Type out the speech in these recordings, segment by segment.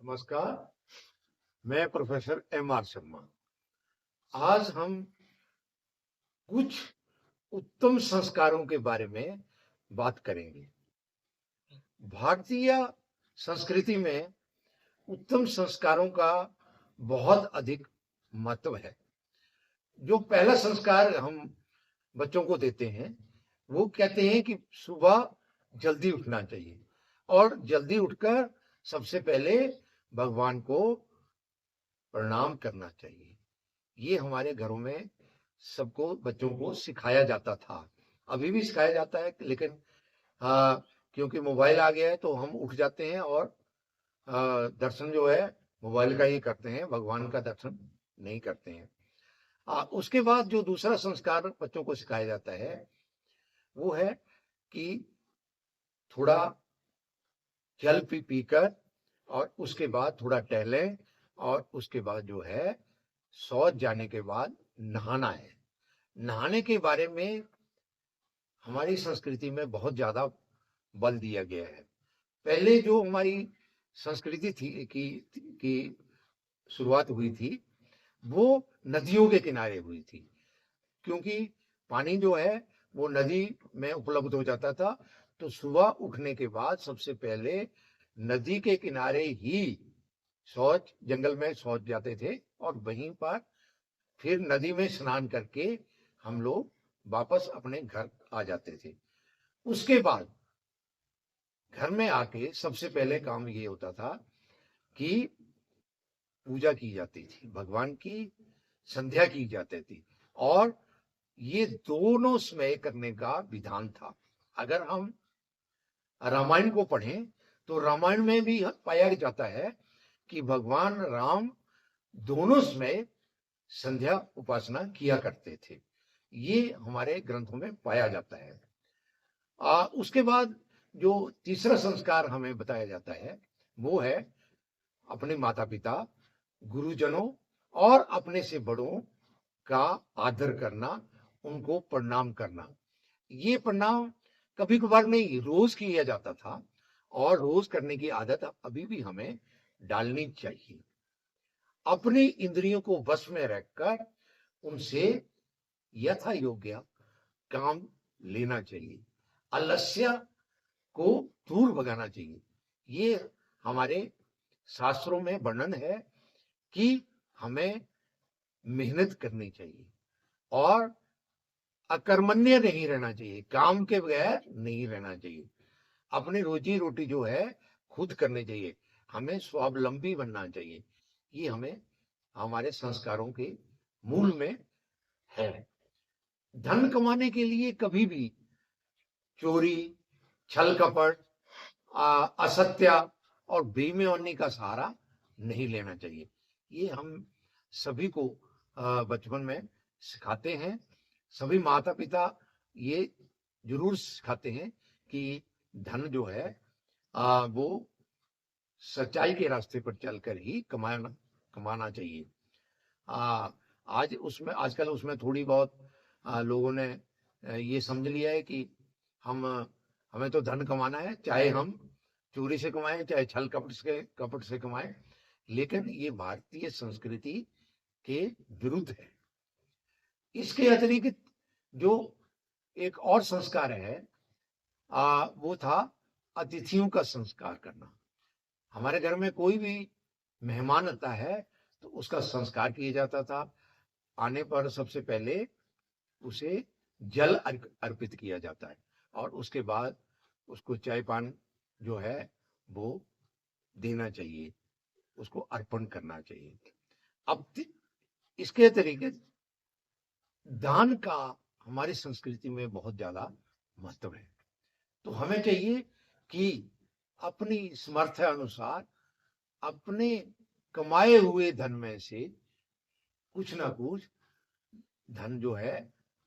नमस्कार। मैं professor MR. Sharma. आज हम कुछ उत्तम संस्कारों के बारे में बात करेंगे। भारतीय संस्कृति में उत्तम संस्कारों का बहुत अधिक महत्व है। जो पहला संस्कार हम बच्चों को देते हैं, वो कहते हैं कि सुबह जल्दी उठना चाहिए और जल्दी उठकर सबसे पहले भगवान को प्रणाम करना चाहिए। ये हमारे घरों में सबको बच्चों को सिखाया जाता था, अभी भी सिखाया जाता है, लेकिन क्योंकि मोबाइल आ गया है तो हम उठ जाते हैं और दर्शन जो है मोबाइल का ही करते हैं, भगवान का दर्शन नहीं करते हैं। उसके बाद जो दूसरा संस्कार बच्चों को सिखाया जाता है वो है कि थोड़ा जल पीकर और उसके बाद थोड़ा टहलें और उसके बाद जो है शौच जाने के बाद नहाना है। नहाने के बारे में हमारी संस्कृति में बहुत ज्यादा बल दिया गया है। पहले जो हमारी संस्कृति थी की शुरुआत हुई थी वो नदियों के किनारे हुई थी, क्योंकि पानी जो है वो नदी में उपलब्ध हो जाता था। तो सुबह उठने के बाद सबसे पहले नदी के किनारे ही शौच, जंगल में शौच जाते थे और वहीं पर फिर नदी में स्नान करके हम लोग वापस अपने घर आ जाते थे। उसके बाद घर में आके सबसे पहले काम ये होता था कि पूजा की जाती थी, भगवान की संध्या की जाती थी और ये दोनों समय करने का विधान था। अगर हम रामायण को पढ़ें तो रामायण में भी पाया जाता है कि भगवान राम दोनों समय संध्या उपासना किया करते थे। ये हमारे ग्रंथों में पाया जाता है। उसके बाद जो तीसरा संस्कार हमें बताया जाता है वो है अपने माता पिता, गुरुजनों और अपने से बड़ों का आदर करना, उनको प्रणाम करना। ये प्रणाम कभी कभार नहीं, रोज किया जाता था और रोज करने की आदत अभी भी हमें डालनी चाहिए। अपनी इंद्रियों को वश में रखकर उनसे यथा योग्य काम लेना चाहिए, आलस्य को दूर भगाना चाहिए। ये हमारे शास्त्रों में वर्णन है कि हमें मेहनत करनी चाहिए और अकर्मण्य नहीं रहना चाहिए, काम के बगैर नहीं रहना चाहिए। अपनी रोजी रोटी जो है खुद करनी चाहिए, हमें स्वावलंबी बनना चाहिए। ये हमें हमारे संस्कारों के मूल में है। धन कमाने के लिए कभी भी चोरी, छल कपट, असत्य और बेईमानी का सहारा नहीं लेना चाहिए। ये हम सभी को बचपन में सिखाते हैं। सभी माता पिता ये जरूर सिखाते हैं कि धन जो है वो सच्चाई के रास्ते पर चलकर ही कमाना चाहिए। आज उसमें आजकल उसमें थोड़ी बहुत लोगों ने ये समझ लिया है कि हमें तो धन कमाना है, चाहे हम चोरी से कमाएं चाहे छल कपट से कमाएं, लेकिन ये भारतीय संस्कृति के विरुद्ध है। इसके अतिरिक्त जो एक और संस्कार है वो था अतिथियों का संस्कार करना। हमारे घर में कोई भी मेहमान आता है तो उसका संस्कार किया जाता था। आने पर सबसे पहले उसे जल अर्पित किया जाता है और उसके बाद उसको चाय पान जो है वो देना चाहिए, उसको अर्पण करना चाहिए। अब इसके तरीके दान का हमारी संस्कृति में बहुत ज्यादा महत्व है। तो हमें चाहिए कि अपनी समर्थ अनुसार अपने कमाए हुए धन में से कुछ ना कुछ धन जो है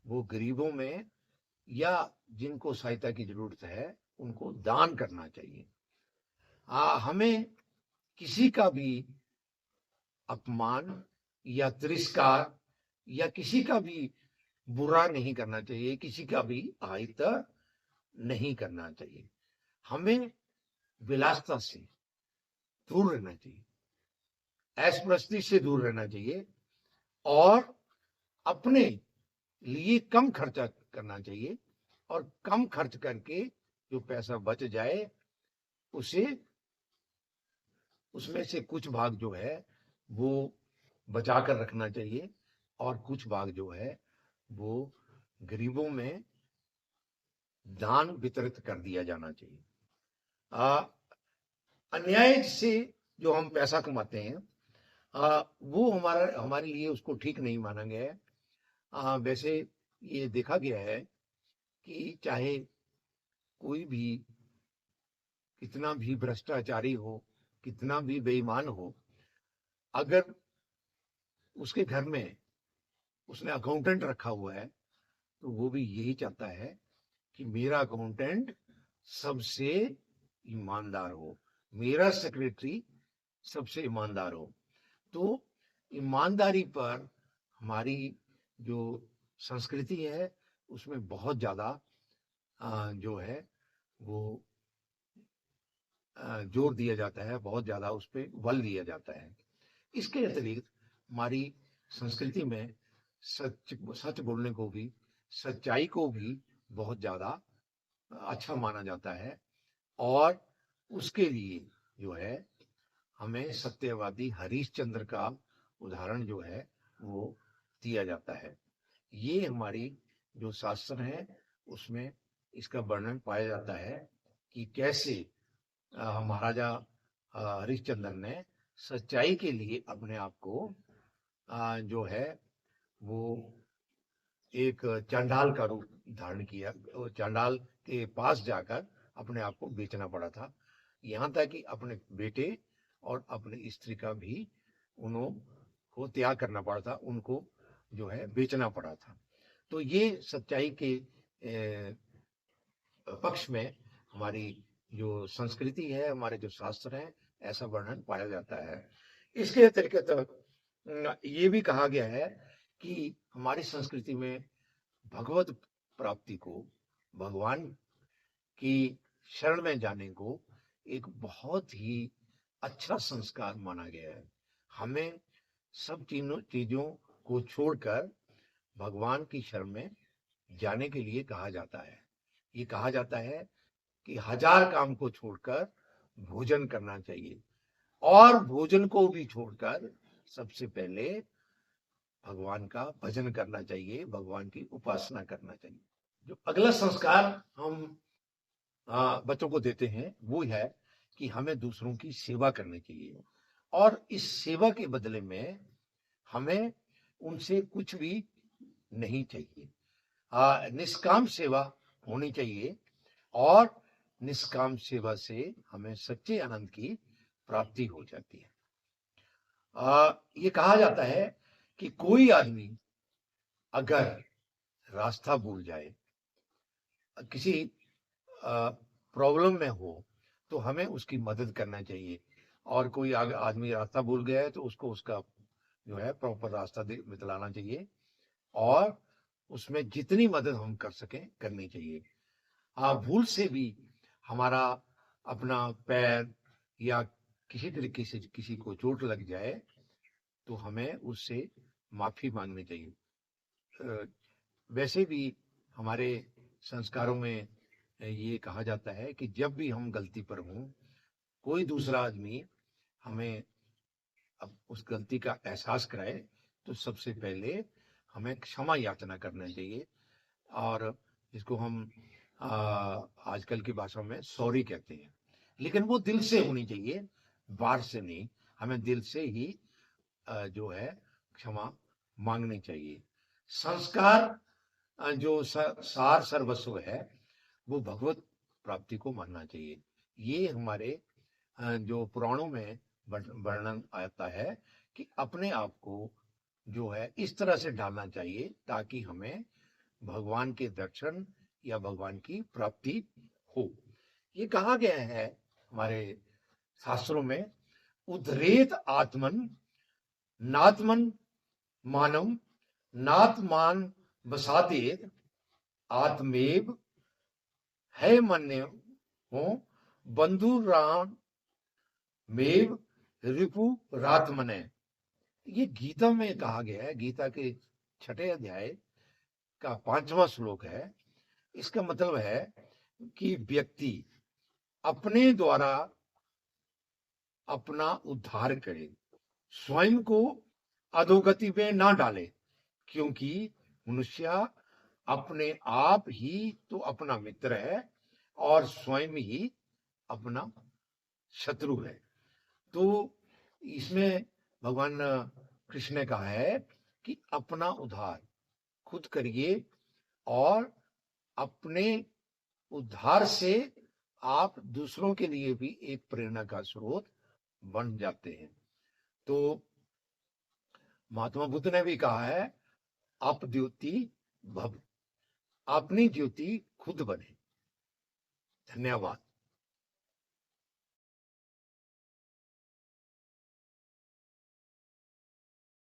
वो गरीबों में या जिनको सहायता की जरूरत है उनको दान करना चाहिए। हमें किसी का भी अपमान या तिरस्कार या किसी का भी बुरा नहीं करना चाहिए, किसी का भी अहित नहीं करना चाहिए। हमें विलासिता से दूर रहना चाहिए, ऐशप्रस्ती से दूर रहना चाहिए और अपने लिए कम खर्चा करना चाहिए और कम खर्च करके जो पैसा बच जाए उसे उसमें से कुछ भाग जो है वो बचा कर रखना चाहिए और कुछ भाग जो है वो गरीबों में दान वितरित कर दिया जाना चाहिए। अन्याय से जो हम पैसा कमाते हैं वो हमारे लिए उसको ठीक नहीं माना गया है। वैसे ये देखा गया है कि चाहे कोई भी कितना भी भ्रष्टाचारी हो, कितना भी बेईमान हो, अगर उसके घर में उसने अकाउंटेंट रखा हुआ है तो वो भी यही चाहता है कि मेरा अकाउंटेंट सबसे ईमानदार हो, मेरा सेक्रेटरी सबसे ईमानदार हो। तो ईमानदारी पर हमारी जो संस्कृति है उसमें बहुत ज्यादा जो है वो जोर दिया जाता है, बहुत ज्यादा उस पर बल दिया जाता है। इसके अतिरिक्त हमारी संस्कृति में सच सच बोलने को भी, सच्चाई को भी बहुत ज्यादा अच्छा माना जाता है और उसके लिए जो है हमें सत्यवादी हरिश्चंद्र का उदाहरण जो है वो दिया जाता है। ये हमारी जो शास्त्र है उसमें इसका वर्णन पाया जाता है कि कैसे महाराजा हरिश्चंद्र ने सच्चाई के लिए अपने आप को जो है वो एक चांडाल का रूप धारण किया, चांडाल के पास जाकर अपने आप को बेचना पड़ा था, यहाँ तक कि अपने बेटे और अपनी स्त्री का भी उनको त्याग करना पड़ा था, उनको जो है बेचना पड़ा था। तो ये सच्चाई के पक्ष में हमारी जो संस्कृति है, हमारे जो शास्त्र हैं, ऐसा वर्णन पाया जाता है। इसके अतिरिक्त ये भी कहा गया है कि हमारी संस्कृति में भगवत प्राप्ति को, भगवान की शरण में जाने को एक बहुत ही अच्छा संस्कार माना गया है। हमें सब चीजों को छोड़कर भगवान की शरण में जाने के लिए कहा जाता है। ये कहा जाता है कि 1000 काम को छोड़कर भोजन करना चाहिए और भोजन को भी छोड़कर सबसे पहले भगवान का भजन करना चाहिए, भगवान की उपासना करना चाहिए। जो अगला संस्कार हम बच्चों को देते हैं वो है कि हमें दूसरों की सेवा करनी चाहिए और इस सेवा के बदले में हमें उनसे कुछ भी नहीं चाहिए। निष्काम सेवा होनी चाहिए और निष्काम सेवा से हमें सच्चे आनंद की प्राप्ति हो जाती है। ये कहा जाता है कि कोई आदमी अगर रास्ता भूल जाए, किसी प्रॉब्लम में हो, तो हमें उसकी मदद करना चाहिए और कोई आदमी रास्ता भूल गया है तो उसको उसका जो है प्रॉपर रास्ता बतलाना चाहिए और उसमें जितनी मदद हम कर सकें करनी चाहिए। भूल से भी हमारा अपना पैर या किसी तरीके से किसी को चोट लग जाए तो हमें उससे माफी मांगनी चाहिए। वैसे भी हमारे संस्कारों में ये कहा जाता है कि जब भी हम गलती पर हों, कोई दूसरा आदमी हमें अब उस गलती का एहसास कराए तो सबसे पहले हमें क्षमा याचना करना चाहिए और जिसको हम आजकल की भाषा में सॉरी कहते हैं, लेकिन वो दिल से होनी चाहिए, बाहर से नहीं। हमें दिल से ही जो है क्षमा मांगनी चाहिए। संस्कार जो सार सर्वस्व है वो भगवत प्राप्ति को मानना चाहिए। ये हमारे जो पुराणों में वर्णन आता है कि अपने आप को जो है इस तरह से ढालना चाहिए ताकि हमें भगवान के दर्शन या भगवान की प्राप्ति हो। ये कहा गया है हमारे शास्त्रों में, उद्धरेत आत्मन नात्मन मानव नात्मान बसादेत आत्मेव है मन्य हो बंधु राम मेव रिपु रातमने, ये गीता में कहा गया है। गीता के 6 अध्याय का 5वां श्लोक है। इसका मतलब है कि व्यक्ति अपने द्वारा अपना उद्धार करे, स्वयं को अधोगति में ना डाले, क्योंकि मनुष्य अपने आप ही तो अपना मित्र है और स्वयं ही अपना शत्रु है। तो इसमें भगवान कृष्ण ने कहा है कि अपना उद्धार खुद करिए और अपने उद्धार से आप दूसरों के लिए भी एक प्रेरणा का स्रोत बन जाते हैं। तो महात्मा बुद्ध ने भी कहा है, आप द्योति भव, अपनी ज्योति खुद बने। धन्यवाद।